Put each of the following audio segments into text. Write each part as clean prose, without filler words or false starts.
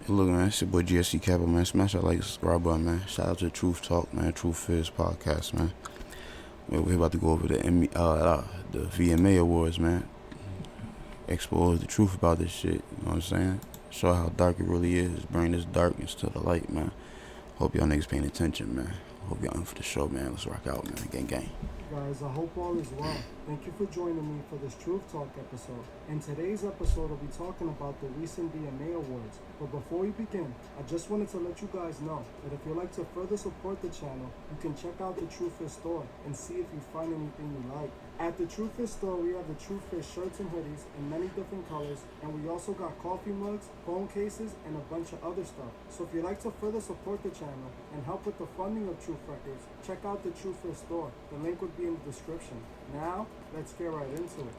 Hey, look, man, it's your boy Gsecapone, man. Smash that like, subscribe button, man. Shout out to Truth Talk, man. Truth Is podcast, man. We're about to go over the VMA awards, man. Expose the truth about this shit. You know what I'm saying? Show how dark it really is. Bring this darkness to the light, man. Hope y'all niggas paying attention, man. Hope y'all in for the show, man. Let's rock out, man. Gang, gang. Guys, I hope all is well. Thank you for joining me for this Truth Talk episode. In today's episode, I'll be talking about the recent VMA Awards. But before we begin, I just wanted to let you guys know that if you'd like to further support the channel, you can check out the Truth Is store and see if you find anything you like. At the Truth Is store, we have the Truth Is shirts and hoodies in many different colors, and we also got coffee mugs, phone cases, and a bunch of other stuff. So if you'd like to further support the channel and help with the funding of Truth Records, check out the Truth Is store. The link would be in the description. Now, let's get right into it.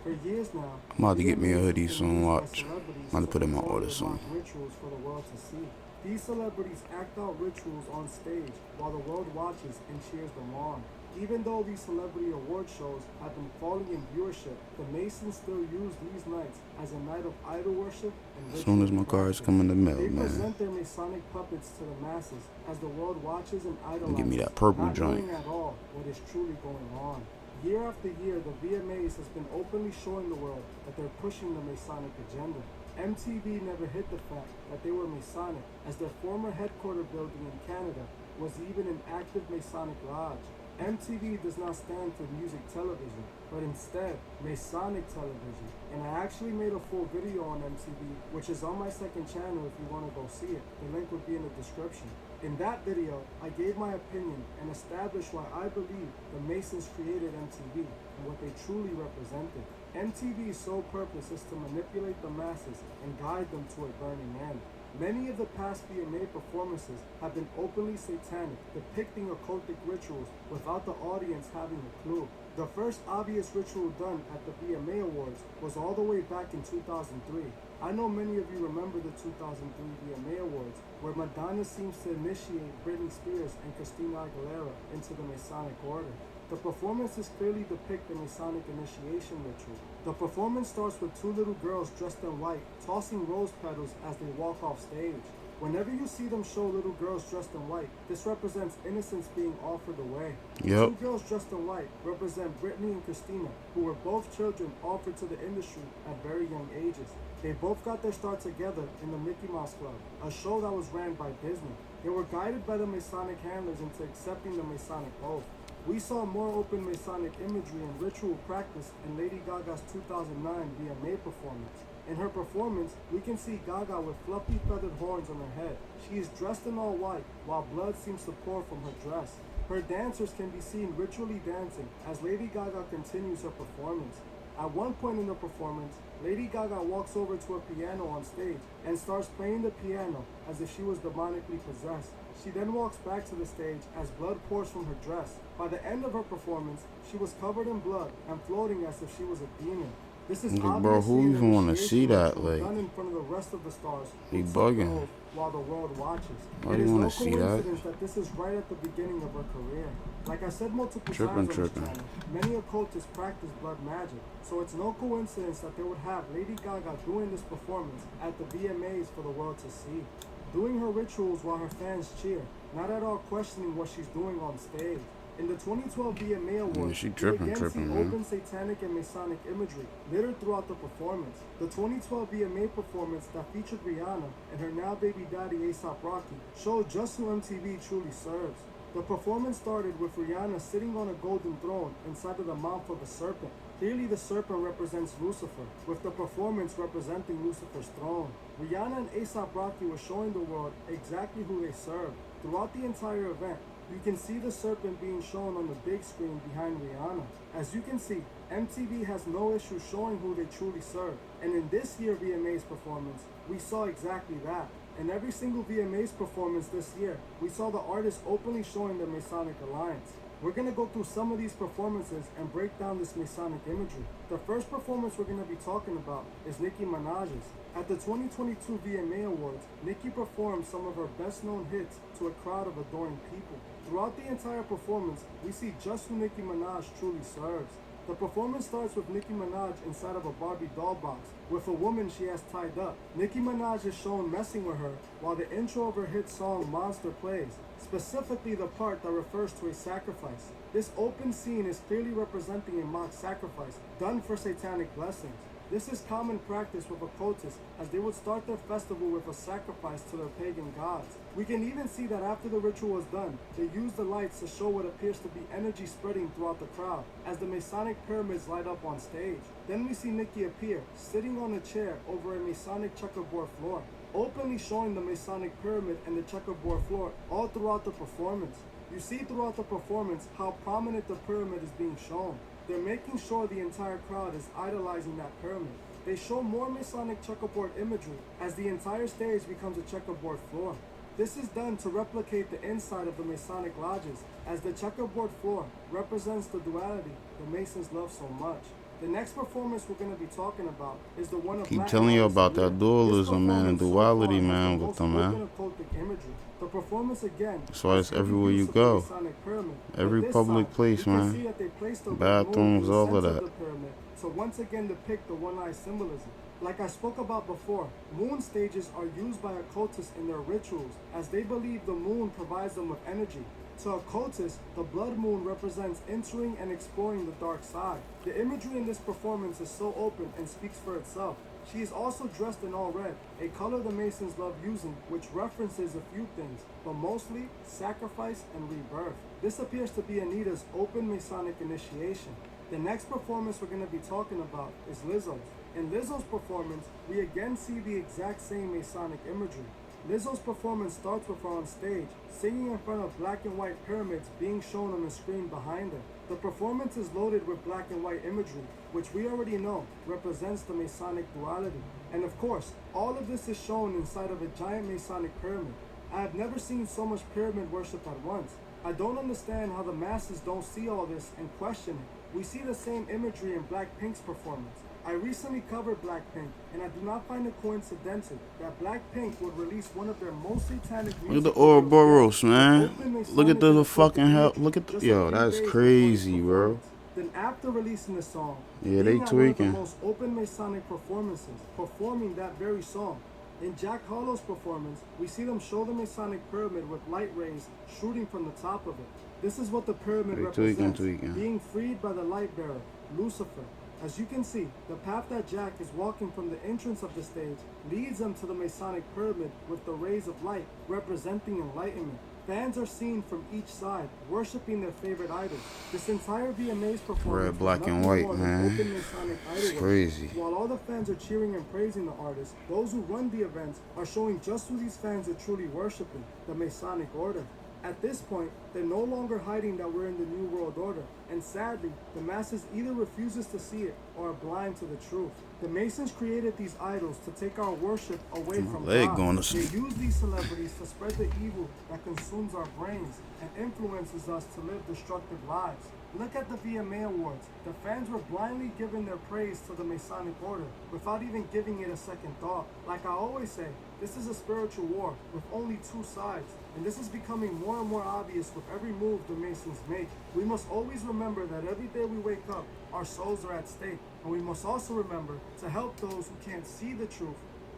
For years now, I'm about to get me a hoodie VMAs have soon, been used by watch. celebrities I'm about to put to in my perform order their soon. mock rituals for the world to see. These celebrities act out rituals on stage while the world watches and cheers them on. Even though these celebrity award shows have been falling in viewership, the Masons still use these nights as a night of idol worship and As soon as my ritual cards practice. come in the mail, They man. present their Masonic puppets to the masses as the world watches and idolizes, Give me that purple not joint. knowing at all what is truly going on. Year after year, the VMAs has been openly showing the world that they're pushing the Masonic agenda. MTV never hid the fact that they were Masonic, as their former headquarter building in Canada was even an active Masonic lodge. MTV does not stand for music television, but instead Masonic television. And I actually made a full video on MTV, which is on my second channel if you want to go see it. The link would be in the description. In that video, I gave my opinion and established why I believe the Masons created MTV and what they truly represented. MTV's sole purpose is to manipulate the masses and guide them to a burning end. Many of the past VMA performances have been openly satanic, depicting occultic rituals without the audience having a clue. The first obvious ritual done at the VMA Awards was all the way back in 2003. I know many of you remember the 2003 VMA Awards, where Madonna seems to initiate Britney Spears and Christina Aguilera into the Masonic Order. The performances clearly depict the Masonic initiation ritual. The performance starts with two little girls dressed in white, tossing rose petals as they walk off stage. Whenever you see them show little girls dressed in white, this represents innocence being offered away. The Yep. two girls dressed in white represent Britney and Christina, who were both children offered to the industry at very young ages. They both got their start together in the Mickey Mouse Club, a show that was ran by Disney. They were guided by the Masonic handlers into accepting the Masonic oath. We saw more open Masonic imagery and ritual practice in Lady Gaga's 2009 VMA performance. In her performance, we can see Gaga with fluffy feathered horns on her head. She is dressed in all white, while blood seems to pour from her dress. Her dancers can be seen ritually dancing as Lady Gaga continues her performance. At one point in the performance, Lady Gaga walks over to a piano on stage and starts playing the piano as if she was demonically possessed. She then walks back to the stage as blood pours from her dress. By the end of her performance, she was covered in blood and floating as if she was a demon. This is Like, bro, obviously who an even wanna initiation see that? ritual Like, done in front of the rest of the stars he who took the bugging. oath while the world watches. Why It do is you no wanna see that? coincidence that this is right at the beginning of her career. Like I said multiple times on this channel, many occultists practice blood magic, so it's no coincidence that they would have Lady Gaga doing this performance at the VMAs for the world to see. Doing her rituals while her fans cheer, not at all questioning what she's doing on stage. In the 2012 VMA Awards, she we tripping, again see man. open satanic and Masonic imagery littered throughout the performance. The 2012 VMA performance that featured Rihanna and her now baby daddy A$AP Rocky showed just who MTV truly serves. The performance started with Rihanna sitting on a golden throne inside of the mouth of a serpent. Clearly the serpent represents Lucifer, with the performance representing Lucifer's throne. Rihanna and A$AP Rocky were showing the world exactly who they serve. Throughout the entire event, you can see the serpent being shown on the big screen behind Rihanna. As you can see, MTV has no issue showing who they truly serve. And in this year's VMA's performance, we saw exactly that. In every single VMA's performance this year, we saw the artists openly showing the Masonic alliance. We're going to go through some of these performances and break down this Masonic imagery. The first performance we're going to be talking about is Nicki Minaj's. At the 2022 VMA Awards, Nicki performed some of her best known hits to a crowd of adoring people. Throughout the entire performance, we see just who Nicki Minaj truly serves. The performance starts with Nicki Minaj inside of a Barbie doll box with a woman she has tied up. Nicki Minaj is shown messing with her while the intro of her hit song Monster plays, specifically the part that refers to a sacrifice. This open scene is clearly representing a mock sacrifice done for satanic blessings. This is common practice with occultists, as they would start their festival with a sacrifice to their pagan gods. We can even see that after the ritual was done, they used the lights to show what appears to be energy spreading throughout the crowd, as the Masonic pyramids light up on stage. Then we see Nicki appear, sitting on a chair over a Masonic checkerboard floor, openly showing the Masonic pyramid and the checkerboard floor all throughout the performance. You see throughout the performance how prominent the pyramid is being shown. They're making sure the entire crowd is idolizing that pyramid. They show more Masonic checkerboard imagery as the entire stage becomes a checkerboard floor. This is done to replicate the inside of the Masonic lodges, as the checkerboard floor represents the duality the Masons love so much. The next performance we're going to be talking about is the one of Keep Black telling you Alice about Leader. that dualism, man, and This performance so duality, far has man, the with most them, open man. occultic imagery. The performance again That's why it's has heavy everywhere use you of the go. Masonic pyramid. Every But this public time, place, you can man. see that they placed the red Bathrooms, moon in all the of center that. of the pyramid to once again depict the one-eye symbolism. Like I spoke about before, moon stages are used by occultists in their rituals, as they believe the moon provides them with energy. To occultists, the blood moon represents entering and exploring the dark side. The imagery in this performance is so open and speaks for itself. She is also dressed in all red, a color the Masons love using, which references a few things, but mostly sacrifice and rebirth. This appears to be Anita's open Masonic initiation. The next performance we're going to be talking about is Lizzo's. In Lizzo's performance, we again see the exact same Masonic imagery. Lizzo's performance starts with her on stage, singing in front of black and white pyramids being shown on the screen behind her. The performance is loaded with black and white imagery, which we already know represents the Masonic duality. And of course, all of this is shown inside of a giant Masonic pyramid. I have never seen so much pyramid worship at once. I don't understand how the masses don't see all this and question it. We see the same imagery in Blackpink's performance. I recently covered Blackpink, and I do not find it coincidental that Blackpink would release one of their most satanic music. Look at the Ouroboros, man. open Masonic Look at the and fucking occultic hell. imagery Look at the, just a yo, few that's days crazy, before his bro. performance. Then after releasing the song, Yeah, they being at one of the tweaking. most open Masonic performances, performing that very song. In Jack Harlow's performance, we see them show the Masonic pyramid with light rays shooting from the top of it. This is what the pyramid They represents, tweaking. being freed by the light bearer, Lucifer. As you can see, the path that Jack is walking from the entrance of the stage leads him to the Masonic pyramid with the rays of light representing enlightenment. Fans are seen from each side, worshiping their favorite idols. This entire VMA's performance Red, black, was and nothing white, more than man. open Masonic idol It's worship. crazy. While all the fans are cheering and praising the artists, those who run the events are showing just who these fans are truly worshiping, the Masonic Order. At this point, they're no longer hiding that we're in the New World Order, and sadly, the masses either refuses to see it or are blind to the truth. The Masons created these idols to take our worship away from leg God. going to They sleep. use these celebrities to spread the evil that consumes our brains and influences us to live destructive lives. Look at the VMA Awards. The fans were blindly giving their praise to the Masonic Order without even giving it a second thought. Like I always say, this is a spiritual war with only two sides, and this is becoming more and more obvious with every move the Masons make. We must always remember that every day we wake up, our souls are at stake, and we must also remember to help those who can't see the truth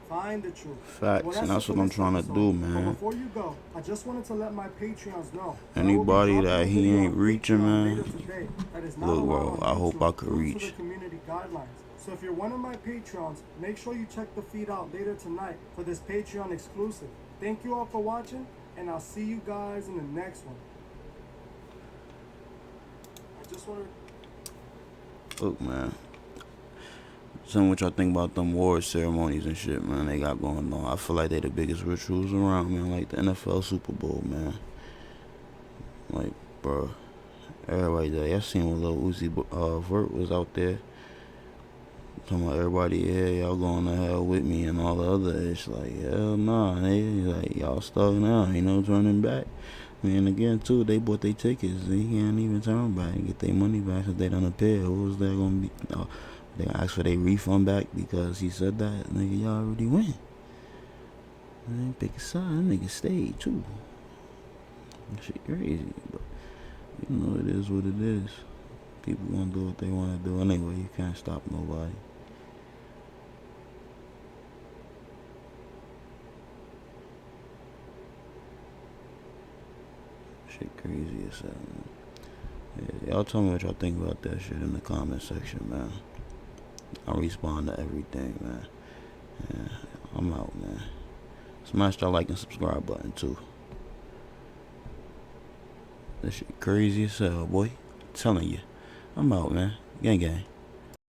find the truth. Facts, and that's what I'm trying to do, But man. before you go, I just wanted to let my Patreons know. Anybody that he ain't reaching, man, Look, bro, I hope I could reach. Community guidelines. So if you're one of my Patreons, make sure you check the feed out later tonight for this Patreon exclusive. Thank you all for watching, and I'll see you guys in the next one. I just want to... Look, man. Tell me what y'all think about them award ceremonies and shit, man, they got going on. I feel like they the biggest rituals around, man, like the NFL Super Bowl, man. Like, bro, everybody there. Y'all seen when Lil Uzi Vert was out there talking about everybody, yeah, y'all going to hell with me and all the other. It's like, hell nah, nigga. Like, y'all stuck now, ain't no turning back. And again, too, they bought their tickets. They can't even turn back and get their money back if they done appear. Who was there gonna be? They gonna ask for their refund back because he said that. Nigga, y'all already win. Man, pick a side. That nigga stayed too. That shit crazy, but you know it is what it is. People gonna do what they wanna do anyway. You can't stop nobody. Shit crazy as hell, man. Yeah, y'all tell me what y'all think about that shit in the comment section, man. I respond to everything, man. Yeah, I'm out, man. Smash that like and subscribe button, too. This shit crazy as hell, boy. I'm telling you. I'm out, man. Gang, gang.